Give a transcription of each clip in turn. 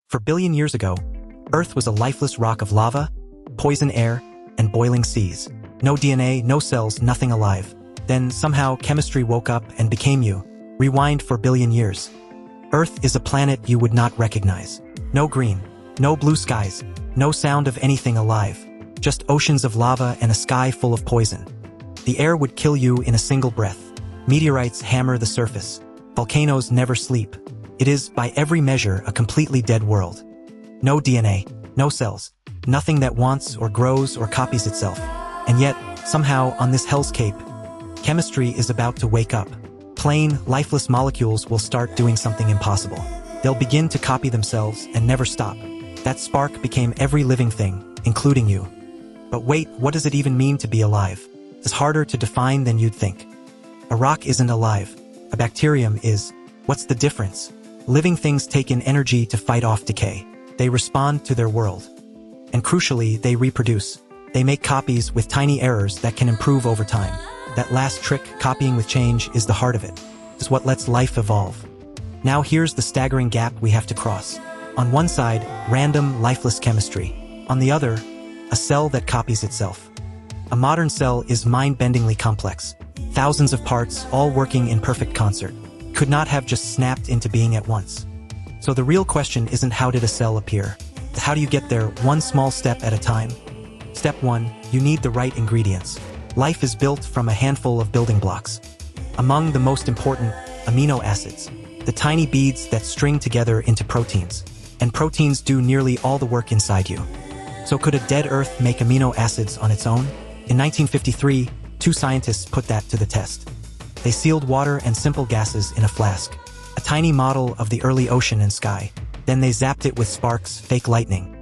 For billion years ago, Earth was a lifeless rock of lava, poison air, and boiling seas. No DNA, no cells, nothing alive. Then, somehow, chemistry woke up and became you. Rewind for billion years. Earth is a planet you would not recognize. No green, no blue skies, no sound of anything alive. Just oceans of lava and a sky full of poison. The air would kill you in a single breath. Meteorites hammer the surface. Volcanoes never sleep. It is, by every measure, a completely dead world. No DNA, no cells, nothing that wants or grows or copies itself. And yet, somehow, on this hellscape, chemistry is about to wake up. Plain, lifeless molecules will start doing something impossible. They'll begin to copy themselves and never stop. That spark became every living thing, including you. But wait, what does it even mean to be alive? It's harder to define than you'd think. A rock isn't alive. A bacterium is. What's the difference? Living things take in energy to fight off decay. They respond to their world. And crucially, they reproduce. They make copies with tiny errors that can improve over time. That last trick, copying with change, is the heart of it. It's what lets life evolve. Now here's the staggering gap we have to cross. On one side, random, lifeless chemistry. On the other, a cell that copies itself. A modern cell is mind-bendingly complex. Thousands of parts, all working in perfect concert. Could not have just snapped into being at once. So the real question isn't how did a cell appear? It's how do you get there one small step at a time? Step 1, you need the right ingredients. Life is built from a handful of building blocks. Among the most important, amino acids, the tiny beads that string together into proteins. And proteins do nearly all the work inside you. So could a dead Earth make amino acids on its own? In 1953, two scientists put that to the test. They sealed water and simple gases in a flask, a tiny model of the early ocean and sky. Then they zapped it with sparks, fake lightning.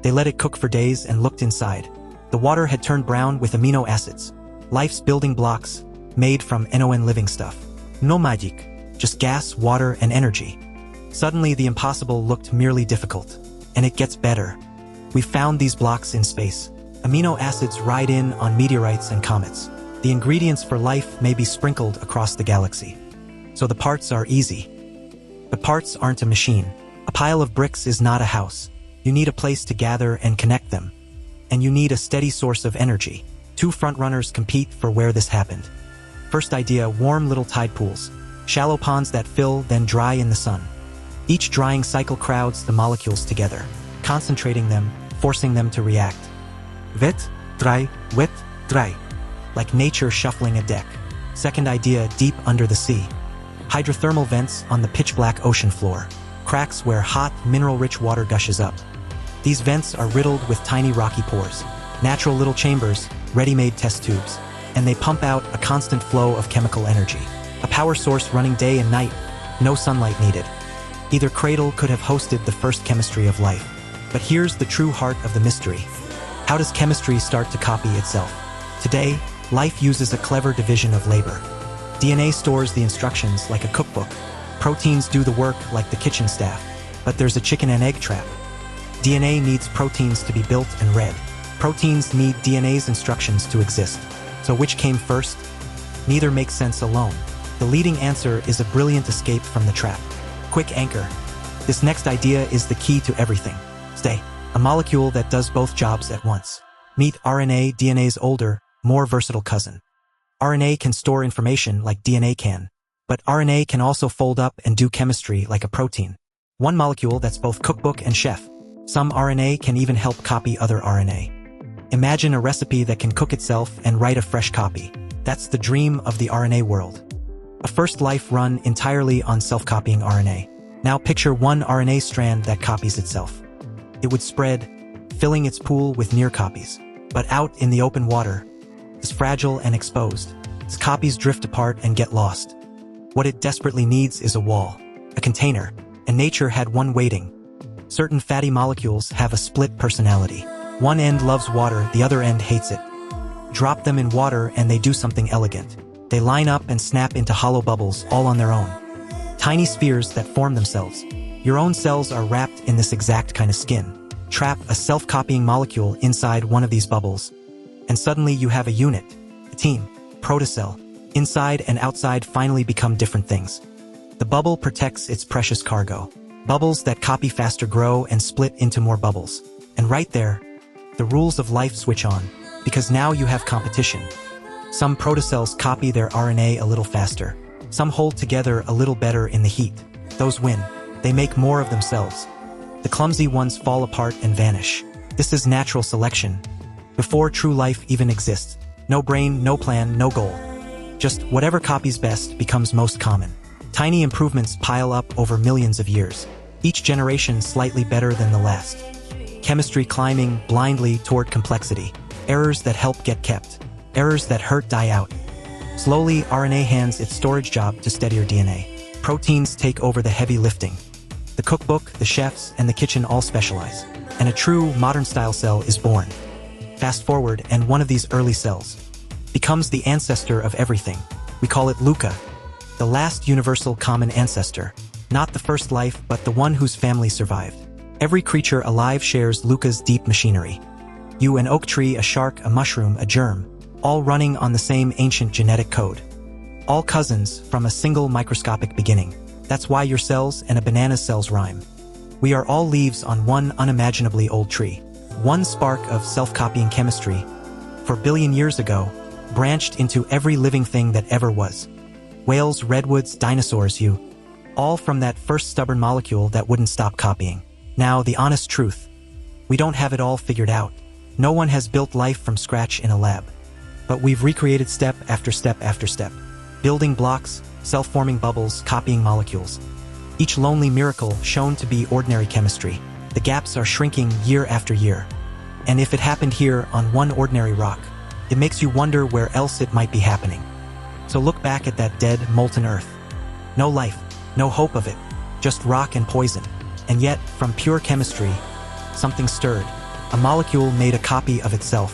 They let it cook for days and looked inside. The water had turned brown with amino acids, life's building blocks, made from NON living stuff. No magic, just gas, water, and energy. Suddenly the impossible looked merely difficult. And it gets better. We've found these blocks in space. Amino acids ride in on meteorites and comets. The ingredients for life may be sprinkled across the galaxy. So the parts are easy. The parts aren't a machine. A pile of bricks is not a house. You need a place to gather and connect them. And you need a steady source of energy. Two frontrunners compete for where this happened. First idea, warm little tide pools. Shallow ponds that fill, then dry in the sun. Each drying cycle crowds the molecules together, concentrating them, forcing them to react. Wet, dry, dry. Like nature shuffling a deck. Second idea, deep under the sea. Hydrothermal vents on the pitch-black ocean floor. Cracks where hot, mineral-rich water gushes up. These vents are riddled with tiny rocky pores. Natural little chambers, ready-made test tubes. And they pump out a constant flow of chemical energy. A power source running day and night. No sunlight needed. Either cradle could have hosted the first chemistry of life. But here's the true heart of the mystery. How does chemistry start to copy itself? Today, life uses a clever division of labor. DNA stores the instructions like a cookbook. Proteins do the work like the kitchen staff. But there's a chicken and egg trap. DNA needs proteins to be built and read. Proteins need DNA's instructions to exist. So which came first? Neither makes sense alone. The leading answer is a brilliant escape from the trap. Quick anchor. This next idea is the key to everything. Stay. A molecule that does both jobs at once. Meet RNA, DNA's older, more versatile cousin. RNA can store information like DNA can, but RNA can also fold up and do chemistry like a protein. One molecule that's both cookbook and chef. Some RNA can even help copy other RNA. Imagine a recipe that can cook itself and write a fresh copy. That's the dream of the RNA world. A first life run entirely on self-copying RNA. Now picture one RNA strand that copies itself. It would spread, filling its pool with near copies. But out in the open water, it's fragile and exposed. Its copies drift apart and get lost. What it desperately needs is a wall, a container, and nature had one waiting. Certain fatty molecules have a split personality. One end loves water, the other end hates it. Drop them in water and they do something elegant. They line up and snap into hollow bubbles all on their own. Tiny spheres that form themselves. Your own cells are wrapped in this exact kind of skin. Trap a self-copying molecule inside one of these bubbles, and suddenly you have a unit, a team, protocell. Inside and outside finally become different things. The bubble protects its precious cargo. Bubbles that copy faster grow and split into more bubbles. And right there, the rules of life switch on, because now you have competition. Some protocells copy their RNA a little faster. Some hold together a little better in the heat. Those win. They make more of themselves. The clumsy ones fall apart and vanish. This is natural selection. Before true life even exists. No brain, no plan, no goal. Just whatever copies best becomes most common. Tiny improvements pile up over millions of years. Each generation slightly better than the last. Chemistry climbing blindly toward complexity. Errors that help get kept. Errors that hurt die out. Slowly, RNA hands its storage job to steadier DNA. Proteins take over the heavy lifting. The cookbook, the chefs, and the kitchen all specialize. And a true, modern-style cell is born. Fast forward, and one of these early cells becomes the ancestor of everything. We call it LUCA, the last universal common ancestor. Not the first life, but the one whose family survived. Every creature alive shares LUCA's deep machinery. You, an oak tree, a shark, a mushroom, a germ, all running on the same ancient genetic code. All cousins from a single microscopic beginning. That's why your cells and a banana's cells rhyme. We are all leaves on one unimaginably old tree. One spark of self-copying chemistry, 4 billion years ago, branched into every living thing that ever was. Whales, redwoods, dinosaurs, you. All from that first stubborn molecule that wouldn't stop copying. Now, the honest truth. We don't have it all figured out. No one has built life from scratch in a lab. But we've recreated step after step after step. Building blocks, self-forming bubbles, copying molecules. Each lonely miracle shown to be ordinary chemistry. The gaps are shrinking year after year. And if it happened here on one ordinary rock, it makes you wonder where else it might be happening. So look back at that dead, molten earth. No life, no hope of it, just rock and poison. And yet, from pure chemistry, something stirred. A molecule made a copy of itself.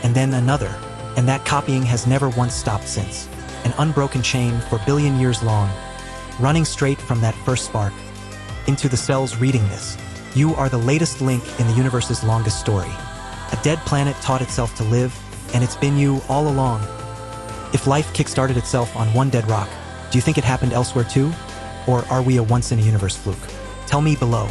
And then another. And that copying has never once stopped since. An unbroken chain for billion years long, running straight from that first spark into the cells reading this. You are the latest link in the universe's longest story. A dead planet taught itself to live, and it's been you all along. If life kick-started itself on one dead rock, do you think it happened elsewhere too? Or are we a once-in-a-universe fluke? Tell me below.